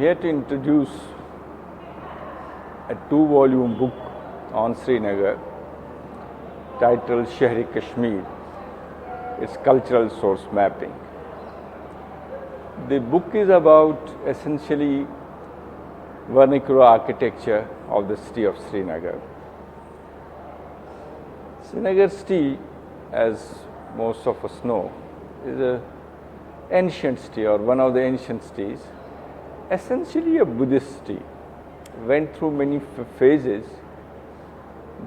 here to introduce a 2-volume book on Srinagar titled Sheher Kashmir, its cultural source mapping. The book is about essentially vernacular architecture of the city of Srinagar. Srinagar city, as most of us know, is an ancient city or one of the ancient cities, essentially a Buddhist city. Went through many phases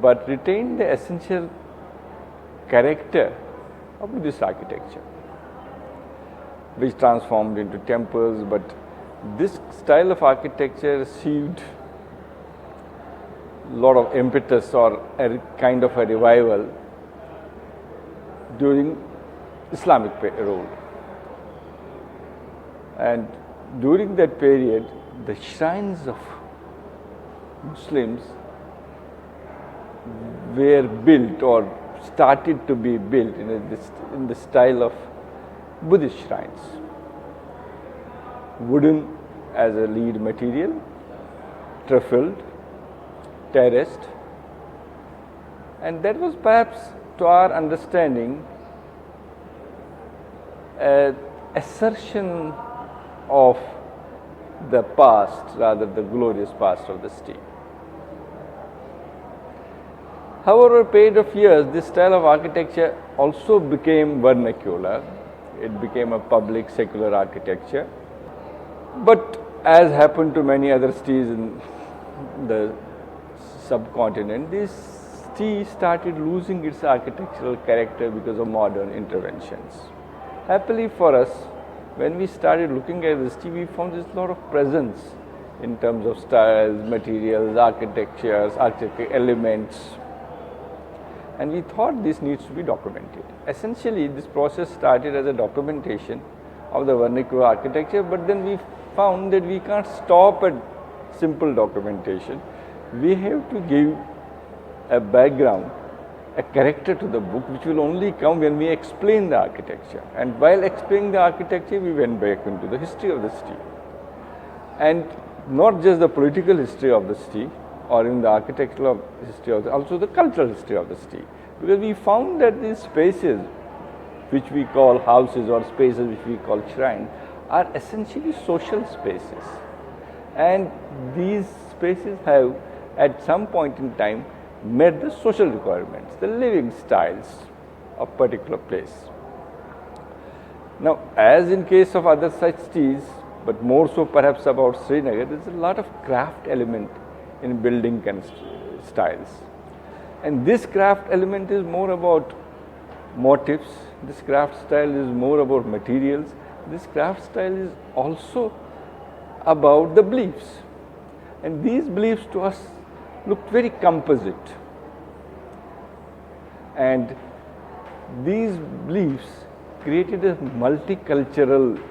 but retained the essential character of Buddhist architecture, which transformed into temples. But this style of architecture received a lot of impetus or a kind of a revival during Islamic rule. And during that period, the shrines of Muslims were built or started to be built in the style of Buddhist shrines. Wooden as a lead material, truffled, terraced, and that was perhaps, to our understanding, an assertion of the past, rather the glorious past of the city. However, over a period of years, this style of architecture also became vernacular. It became a public secular architecture. But as happened to many other cities in the subcontinent, this city started losing its architectural character because of modern interventions. Happily for us, when we started looking at this city, we found there's a lot of presence in terms of styles, materials, architectures, architectural elements. And we thought this needs to be documented. Essentially, this process started as a documentation of the vernacular architecture, but then we found that we can't stop at simple documentation. We have to give a background, a character to the book, which will only come when we explain the architecture. And while explaining the architecture, we went back into the history of the city. And not just the political history of the city, or in the architectural history of also the cultural history of the city. Because we found that these spaces, which we call houses, or spaces which we call shrines, are essentially social spaces. And these spaces have, at some point in time, met the social requirements, the living styles of particular place. Now, as in case of other such cities, but more so perhaps about Srinagar, there is a lot of craft element in building styles. And this craft element is more about motifs, this craft style is more about materials, this craft style is also about the beliefs. And these beliefs to us looked very composite. And these beliefs created a multicultural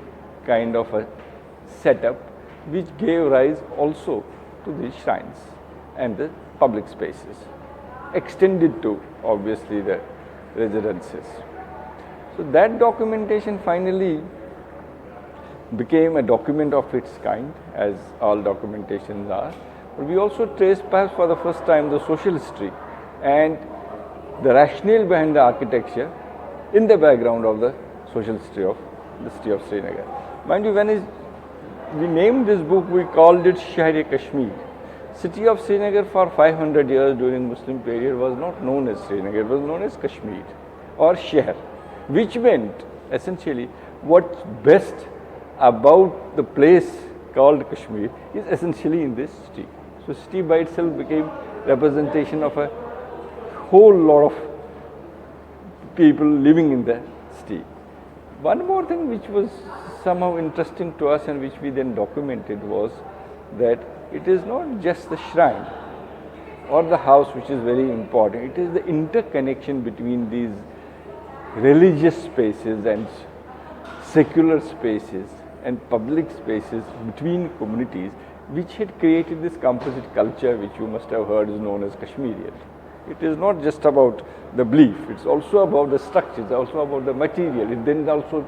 kind of a setup, which gave rise also to these shrines and the public spaces, extended to obviously the residences. So that documentation finally became a document of its kind, as all documentations are. But we also traced perhaps for the first time the social history and the rationale behind the architecture in the background of the social history of the city of Srinagar. Mind you, when we named this book, we called it Sheher Kashmir. City of Srinagar for 500 years during Muslim period was not known as Srinagar, it was known as Kashmir or Sheher, which meant essentially what's best about the place called Kashmir is essentially in this city. So city by itself became representation of a whole lot of people living in the city. One more thing which was somehow interesting to us and which we then documented was that it is not just the shrine or the house which is very important, it is the interconnection between these religious spaces and secular spaces and public spaces between communities, which had created this composite culture which you must have heard is known as Kashmirian. It is not just about the belief, it's also about the structures, also about the material, it then also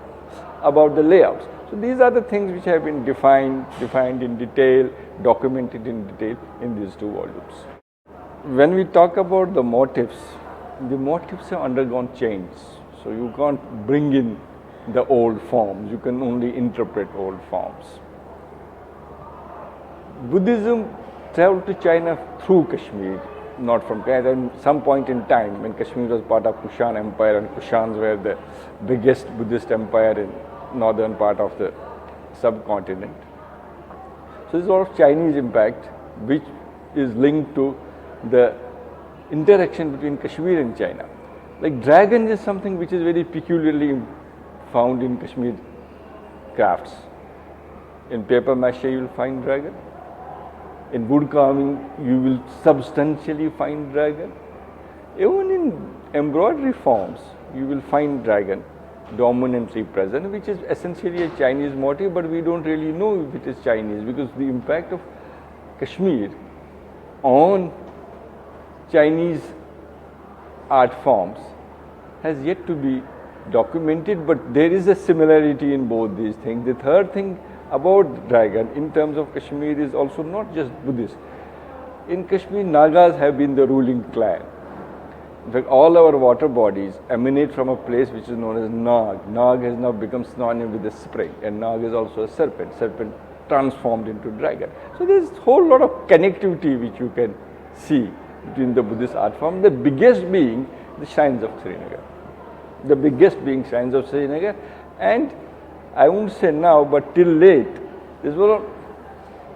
about the layouts. So So these are the things which have been defined in detail, documented in detail in these two volumes. When we talk about the motifs have undergone change. So you can't bring in the old forms, you can only interpret old forms. Buddhism traveled to China through Kashmir, not from China. At some point in time, when Kashmir was part of Kushan Empire, and Kushans were the biggest Buddhist empire in northern part of the subcontinent. So there's a lot of Chinese impact, which is linked to the interaction between Kashmir and China. Like dragon is something which is very peculiarly found in Kashmir crafts. In paper mache you will find dragon. In wood carving you will substantially find dragon. Even in embroidery forms you will find dragon dominantly present, which is essentially a Chinese motif, but we don't really know if it is Chinese, because the impact of Kashmir on Chinese art forms has yet to be documented, but there is a similarity in both these things. The third thing about dragon in terms of Kashmir is also not just Buddhist. In Kashmir, Nagas have been the ruling clan. In fact, all our water bodies emanate from a place which is known as Nag. Nag has now become synonym with the spring, and Nag is also a serpent. Serpent transformed into dragon. So there is a whole lot of connectivity which you can see between the Buddhist art form. The biggest being the shrines of Srinagar. The biggest being shrines of Srinagar, and I won't say now, but till late, this was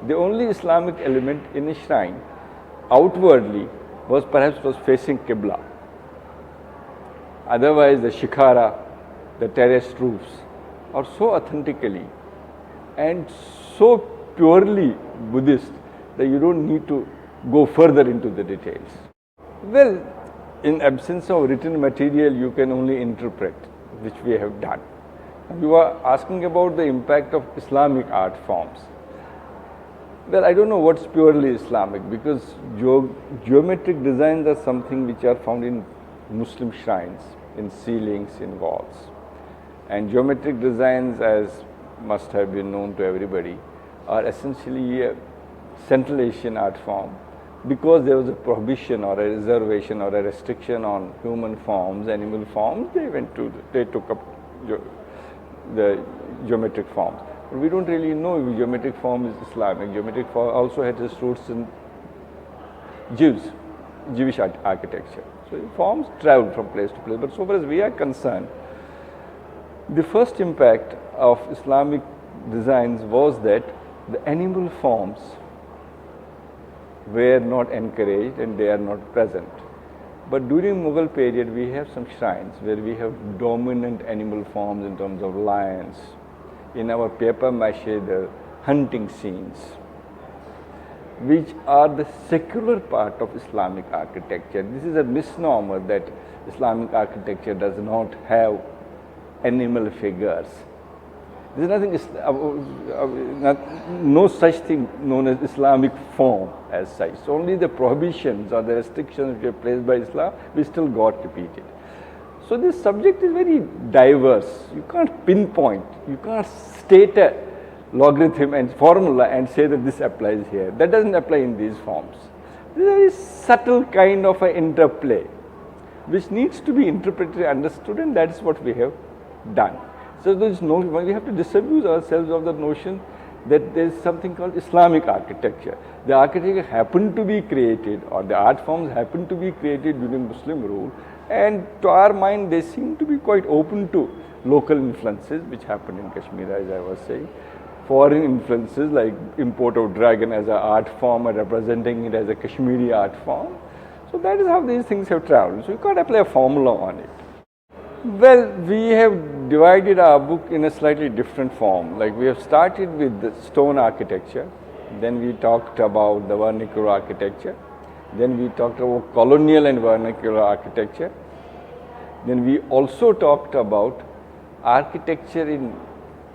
the only Islamic element in a shrine outwardly was facing Qibla. Otherwise, the shikhara, the terraced roofs, are so authentically and so purely Buddhist that you don't need to go further into the details. Well, in absence of written material, you can only interpret, which we have done. You are asking about the impact of Islamic art forms. Well, I don't know what's purely Islamic, because geometric designs are something which are found in Muslim shrines, in ceilings, in walls. And geometric designs, as must have been known to everybody, are essentially a Central Asian art form. Because there was a prohibition or a reservation or a restriction on human forms, animal forms, they took up the geometric forms. But we don't really know if geometric form is Islamic. Geometric form also had its roots in Jewish architecture. So forms travel from place to place. But so far as we are concerned, the first impact of Islamic designs was that the animal forms were not encouraged and they are not present. But during Mughal period, we have some shrines where we have dominant animal forms in terms of lions. In our paper mache, the hunting scenes, which are the secular part of Islamic architecture. This is a misnomer that Islamic architecture does not have animal figures. There is no such thing known as Islamic form as such. So only the prohibitions or the restrictions which are placed by Islam, we still got repeated. So this subject is very diverse. You can't pinpoint, you can't state a logarithm and formula and say that this applies here. That doesn't apply in these forms. This is a very subtle kind of an interplay which needs to be interpreted and understood, and that's what we have done. So there is no, we have to disabuse ourselves of the notion that there is something called Islamic architecture. The architecture happened to be created, or the art forms happened to be created during Muslim rule, and to our mind they seem to be quite open to local influences which happened in Kashmir, as I was saying. Foreign influences like import of dragon as an art form and representing it as a Kashmiri art form. So that is how these things have traveled. So you can't apply a formula on it. Well, we have divided our book in a slightly different form. Like we have started with the stone architecture, then we talked about the vernacular architecture, then we talked about colonial and vernacular architecture, then we also talked about architecture in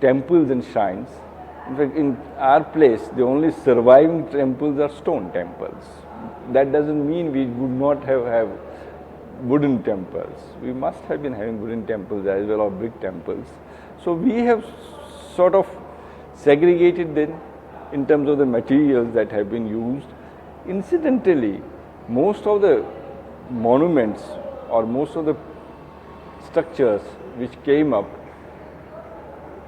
temples and shrines. In fact, in our place, the only surviving temples are stone temples. That doesn't mean we would not have wooden temples. We must have been having wooden temples as well, or brick temples. So we have sort of segregated then in terms of the materials that have been used. Incidentally, most of the monuments or most of the structures which came up,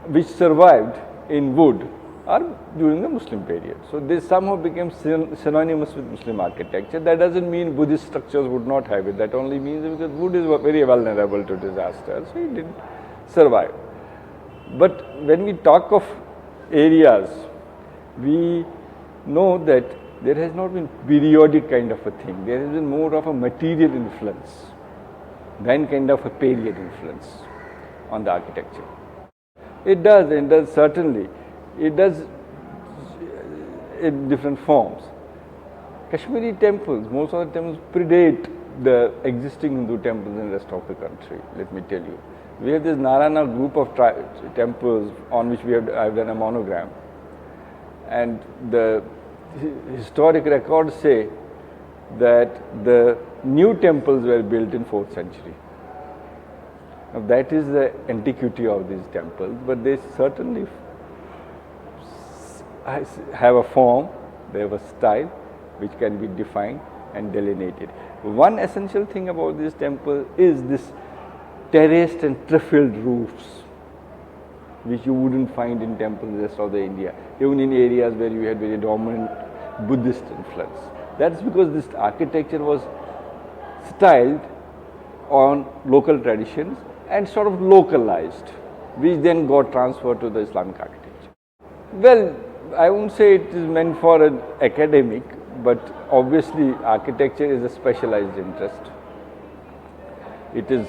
which survived in wood, are during the Muslim period. So they somehow became synonymous with Muslim architecture. That doesn't mean Buddhist structures would not have it. That only means because wood is very vulnerable to disaster, so it didn't survive. But when we talk of areas, we know that there has not been periodic kind of a thing. There has been more of a material influence than kind of a period influence on the architecture. It does certainly. It does in different forms. Kashmiri temples, most of the temples predate the existing Hindu temples in the rest of the country, let me tell you. We have this Narayana group of temples on which I've done a monogram. And the historic records say that the new temples were built in 4th century. Now that is the antiquity of these temples, but they certainly have a form, they have a style which can be defined and delineated. One essential thing about this temple is this terraced and trifled roofs, which you wouldn't find in temples in the rest of the India, even in areas where you had very dominant Buddhist influence. That's because this architecture was styled on local traditions and sort of localized, which then got transferred to the Islamic architecture. Well, I won't say it is meant for an academic, but obviously architecture is a specialized interest. It is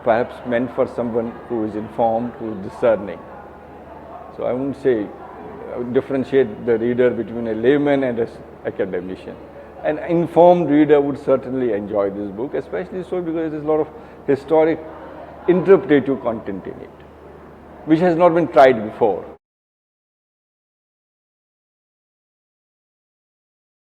perhaps meant for someone who is informed, who is discerning. So I won't say differentiate the reader between a layman and an academician. An informed reader would certainly enjoy this book, especially so because there is a lot of historic interpretative content in it, which has not been tried before.